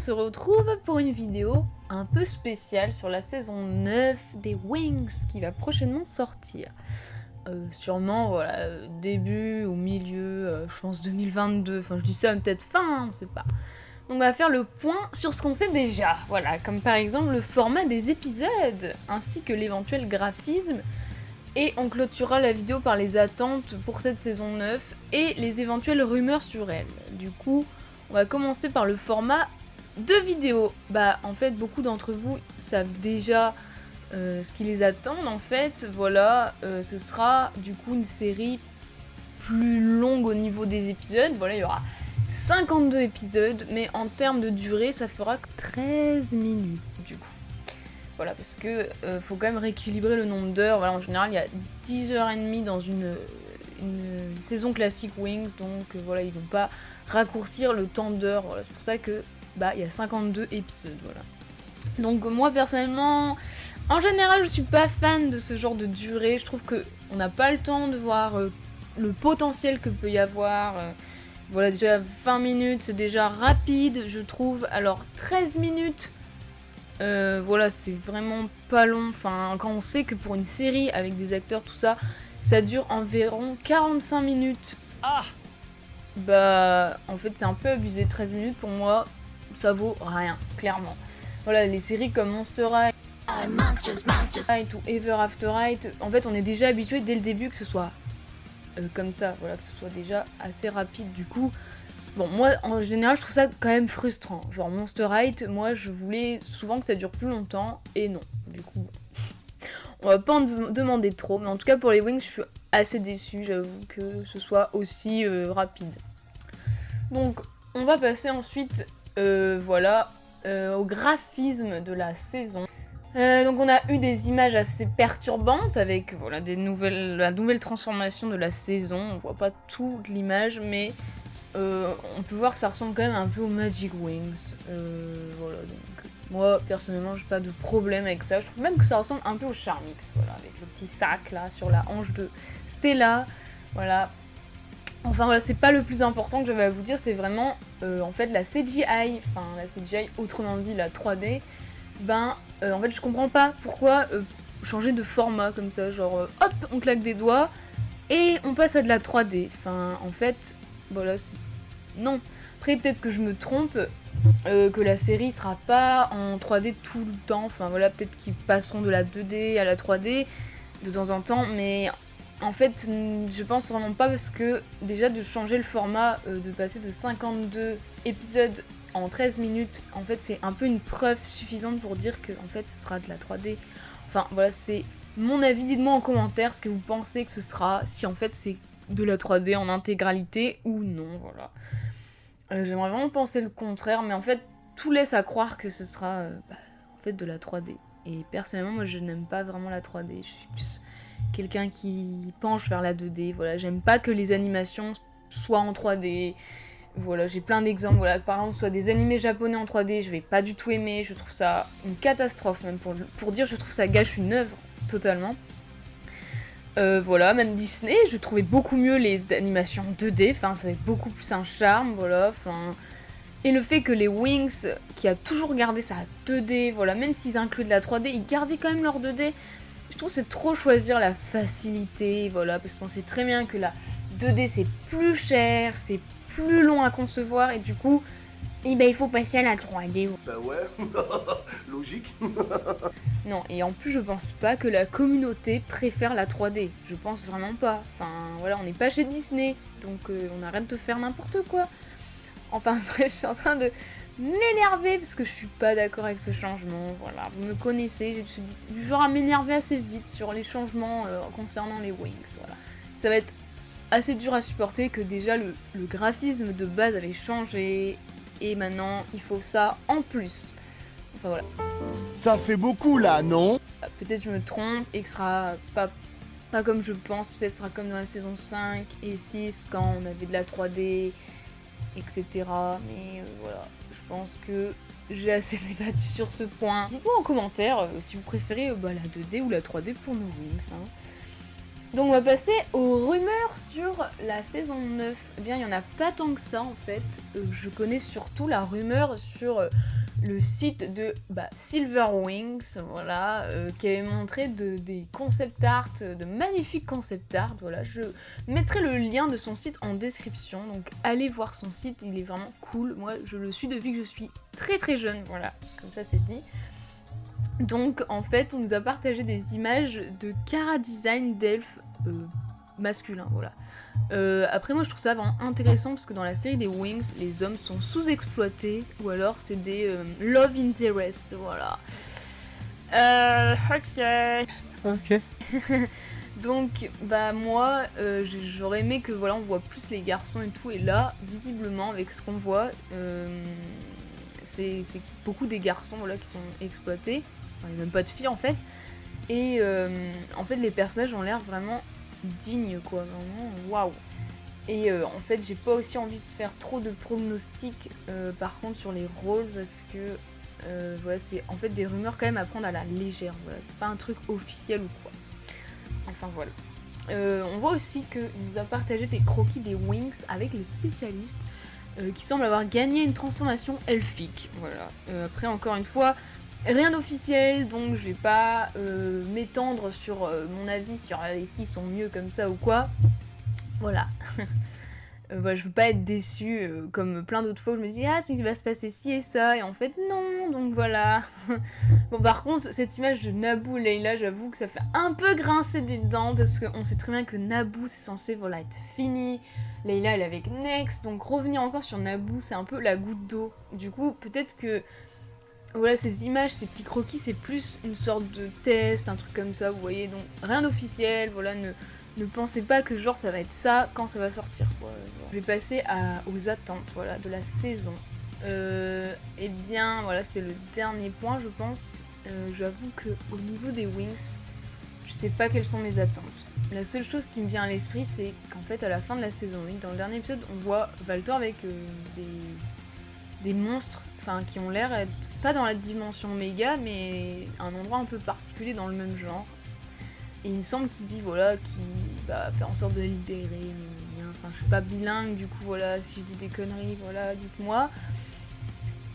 se retrouve pour une vidéo un peu spéciale sur la saison 9 des Wings qui va prochainement sortir. Sûrement, voilà, début ou milieu, je pense 2022, enfin je dis ça peut-être fin, hein, on sait pas. Donc on va faire le point sur ce qu'on sait déjà, voilà, comme par exemple le format des épisodes, ainsi que l'éventuel graphisme, et on clôturera la vidéo par les attentes pour cette saison 9 et les éventuelles rumeurs sur elle. Du coup, on va commencer par le format de vidéo. Bah en fait, beaucoup d'entre vous savent déjà ce qui les attend en fait, voilà, ce sera du coup une série plus longue au niveau des épisodes, voilà, il y aura 52 épisodes, mais en termes de durée, ça fera 13 minutes du coup. Voilà, parce que faut quand même rééquilibrer le nombre d'heures, voilà, en général il y a 10h30 dans une saison classique Wings, donc voilà, ils vont pas raccourcir le temps d'heure, voilà, c'est pour ça que bah il y a 52 épisodes, voilà. Donc moi personnellement, en général, je suis pas fan de ce genre de durée. Je trouve que on n'a pas le temps de voir le potentiel que peut y avoir. Voilà, déjà 20 minutes, c'est déjà rapide, je trouve. Alors 13 minutes, voilà, c'est vraiment pas long. Enfin, quand on sait que pour une série avec des acteurs, tout ça, ça dure environ 45 minutes. Ah, bah, en fait, c'est un peu abusé. 13 minutes pour moi, ça vaut rien, clairement. Voilà, les séries comme Monster High ou Ever After Right, en fait on est déjà habitué dès le début que ce soit comme ça, voilà, que ce soit déjà assez rapide du coup. Bon, moi en général je trouve ça quand même frustrant, genre Monster High, moi je voulais souvent que ça dure plus longtemps et non, du coup on va pas en demander trop, mais en tout cas pour les Wings je suis assez déçue, j'avoue que ce soit aussi rapide. Donc on va passer ensuite voilà au graphisme de la saison. Donc on a eu des images assez perturbantes avec voilà, la nouvelle transformation de la saison. On voit pas toute l'image, mais on peut voir que ça ressemble quand même un peu au Magic Wings. Voilà, donc moi personnellement j'ai pas de problème avec ça. Je trouve même que ça ressemble un peu au Charmix, voilà, avec le petit sac là sur la hanche de Stella. Voilà. Enfin voilà, c'est pas le plus important que j'avais à vous dire, c'est vraiment en fait la CGI, enfin la CGI autrement dit la 3D. Ben en fait je comprends pas pourquoi changer de format comme ça, genre hop on claque des doigts et on passe à de la 3D. Enfin en fait voilà, non. Après peut-être que je me trompe, que la série sera pas en 3D tout le temps, enfin voilà, peut-être qu'ils passeront de la 2D à la 3D de temps en temps, mais en fait je pense vraiment pas, parce que déjà de changer le format, de passer de 52 épisodes en 13 minutes, en fait c'est un peu une preuve suffisante pour dire que en fait ce sera de la 3D. Enfin voilà, c'est mon avis, dites-moi en commentaire ce que vous pensez que ce sera, si en fait c'est de la 3D en intégralité ou non, voilà. J'aimerais vraiment penser le contraire, mais en fait tout laisse à croire que ce sera en fait de la 3D. Et personnellement moi je n'aime pas vraiment la 3D, je suis plus quelqu'un qui penche vers la 2D, voilà, j'aime pas que les animations soient en 3D. Voilà, j'ai plein d'exemples, voilà, par exemple, soit des animés japonais en 3D, je vais pas du tout aimer, je trouve ça une catastrophe, même pour dire, je trouve ça gâche une œuvre, totalement. Voilà, même Disney, je trouvais beaucoup mieux les animations 2D, enfin, ça avait beaucoup plus un charme, voilà, enfin... Et le fait que les Wings, qui a toujours gardé sa 2D, voilà, même s'ils incluent de la 3D, ils gardaient quand même leur 2D, je trouve que c'est trop choisir la facilité, voilà, parce qu'on sait très bien que la 2D c'est plus cher, c'est plus long à concevoir, et du coup, eh ben, il faut passer à la 3D. Bah ouais, logique. Non, et en plus je pense pas que la communauté préfère la 3D, je pense vraiment pas. Enfin voilà, on n'est pas chez Disney, donc on arrête de faire n'importe quoi. Enfin bref, je suis en train de m'énerver parce que je suis pas d'accord avec ce changement, voilà. Vous me connaissez, je suis du genre à m'énerver assez vite sur les changements concernant les Wings, voilà. Ça va être assez dur à supporter que déjà le graphisme de base avait changé et maintenant il faut ça en plus. Enfin voilà. Ça fait beaucoup là, non? Peut-être je me trompe et que ce sera pas comme je pense, peut-être ce sera comme dans la saison 5 et 6 quand on avait de la 3D, etc. Mais voilà, je pense que j'ai assez débattu sur ce point. Dites-moi en commentaire si vous préférez la 2D ou la 3D pour nos Wings. Hein. Donc on va passer aux rumeurs sur la saison 9. Eh bien il n'y en a pas tant que ça en fait. Je connais surtout la rumeur sur le site de Silver Wings, voilà, qui avait montré des concept art, de magnifiques concept art. Voilà, je mettrai le lien de son site en description. Donc allez voir son site, il est vraiment cool. Moi je le suis depuis que je suis très très jeune, voilà, comme ça c'est dit. Donc en fait on nous a partagé des images de Chara design d'elfes masculins, voilà. Après moi je trouve ça vraiment intéressant parce que dans la série des Wings, les hommes sont sous-exploités ou alors c'est des love interest, voilà. Ok. Donc moi j'aurais aimé que voilà on voit plus les garçons et tout, et là visiblement avec ce qu'on voit c'est beaucoup des garçons voilà qui sont exploités. Enfin, il n'y a même pas de filles en fait. Et en fait les personnages ont l'air vraiment dignes quoi, vraiment waouh. Et en fait j'ai pas aussi envie de faire trop de pronostics par contre sur les rôles parce que voilà c'est en fait des rumeurs quand même à prendre à la légère, voilà, c'est pas un truc officiel ou quoi. Enfin voilà. On voit aussi qu'il nous a partagé des croquis des Wings avec les spécialistes qui semblent avoir gagné une transformation elfique, voilà. Après encore une fois rien d'officiel, donc je vais pas m'étendre sur mon avis sur est-ce qu'ils sont mieux comme ça ou quoi. Voilà. Voilà, je veux pas être déçue comme plein d'autres fois où je me dis ah il va se passer ci et ça, et en fait non, donc voilà. Bon par contre cette image de Naboo et Layla, j'avoue que ça fait un peu grincer des dents parce qu'on sait très bien que Naboo c'est censé voilà être fini, Layla elle est avec Nex, donc revenir encore sur Naboo c'est un peu la goutte d'eau. Du coup peut-être que voilà, ces images, ces petits croquis, c'est plus une sorte de test, un truc comme ça, vous voyez, donc rien d'officiel, voilà, ne pensez pas que genre ça va être ça quand ça va sortir, quoi. Je vais passer aux attentes, voilà, de la saison. Eh bien, voilà, c'est le dernier point, je pense. J'avoue que au niveau des Wings, je sais pas quelles sont mes attentes. La seule chose qui me vient à l'esprit, c'est qu'en fait, à la fin de la saison 8, dans le dernier épisode, on voit Valtor avec des monstres, enfin, qui ont l'air être pas dans la dimension méga, mais un endroit un peu particulier dans le même genre. Et il me semble qu'il dit, voilà, qu'il va faire en sorte de les libérer, enfin, je suis pas bilingue, du coup, voilà, si je dis des conneries, voilà, dites-moi.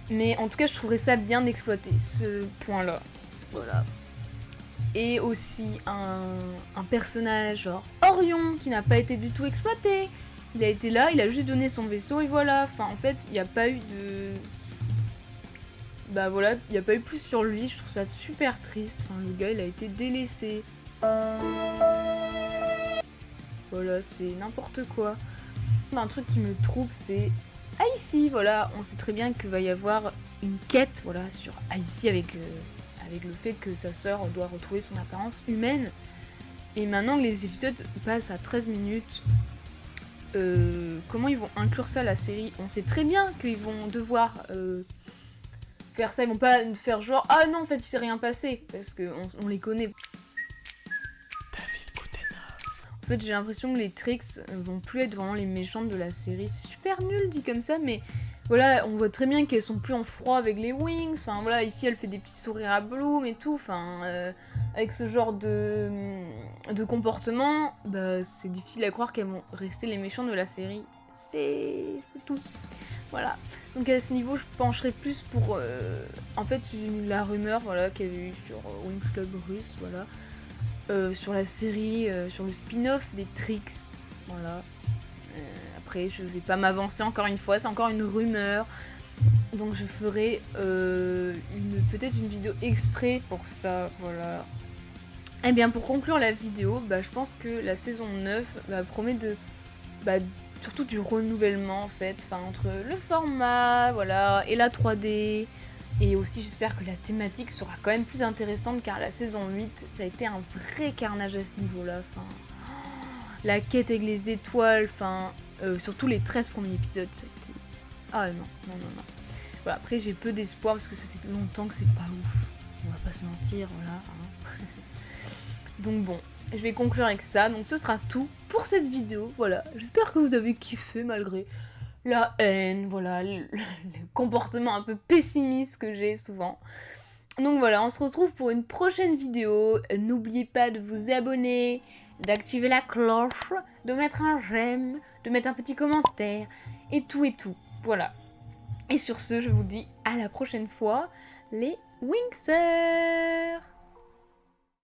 Mais en tout cas, je trouverais ça bien d'exploiter, ce point-là. Voilà. Et aussi un personnage, genre Orion, qui n'a pas été du tout exploité. Il a été là, il a juste donné son vaisseau, et voilà. Enfin, en fait, il n'y a pas eu de... Bah voilà, il n'y a pas eu plus sur lui, je trouve ça super triste. Enfin, le gars, il a été délaissé. Voilà, c'est n'importe quoi. Un truc qui me trouble, c'est Icy, voilà. On sait très bien qu'il va y avoir une quête, voilà, sur Icy avec le fait que sa sœur doit retrouver son apparence humaine. Et maintenant que les épisodes passent à 13 minutes, comment ils vont inclure ça à la série? On sait très bien qu'ils vont devoir... faire ça, ils vont pas faire genre ah non en fait il s'est rien passé parce que on les connaît. En fait j'ai l'impression que les Trix vont plus être vraiment les méchantes de la série, c'est super nul dit comme ça mais voilà on voit très bien qu'elles sont plus en froid avec les Wings, enfin voilà ici elle fait des petits sourires à Bloom et tout, enfin avec ce genre de comportement bah c'est difficile à croire qu'elles vont rester les méchantes de la série, c'est tout. Voilà, donc à ce niveau je pencherai plus pour en fait la rumeur voilà, qu'il y avait eu sur Wings Club russe, voilà, sur la série, sur le spin-off des Trix, voilà. Après je vais pas m'avancer encore une fois, c'est encore une rumeur, donc je ferai peut-être une vidéo exprès pour ça, voilà. Et bien pour conclure la vidéo, bah, je pense que la saison 9 promet de... surtout du renouvellement en fait, enfin entre le format, voilà, et la 3D, et aussi j'espère que la thématique sera quand même plus intéressante car la saison 8 ça a été un vrai carnage à ce niveau-là, enfin la quête avec les étoiles, enfin surtout les 13 premiers épisodes ça a été... Ah non. Voilà, après j'ai peu d'espoir parce que ça fait longtemps que c'est pas ouf, on va pas se mentir, voilà. Hein. Donc bon, je vais conclure avec ça, donc ce sera tout pour cette vidéo, voilà. J'espère que vous avez kiffé malgré la haine, voilà, le comportement un peu pessimiste que j'ai souvent. Donc voilà, on se retrouve pour une prochaine vidéo. N'oubliez pas de vous abonner, d'activer la cloche, de mettre un j'aime, de mettre un petit commentaire, et tout. Voilà. Et sur ce, je vous dis à la prochaine fois, les Winxers!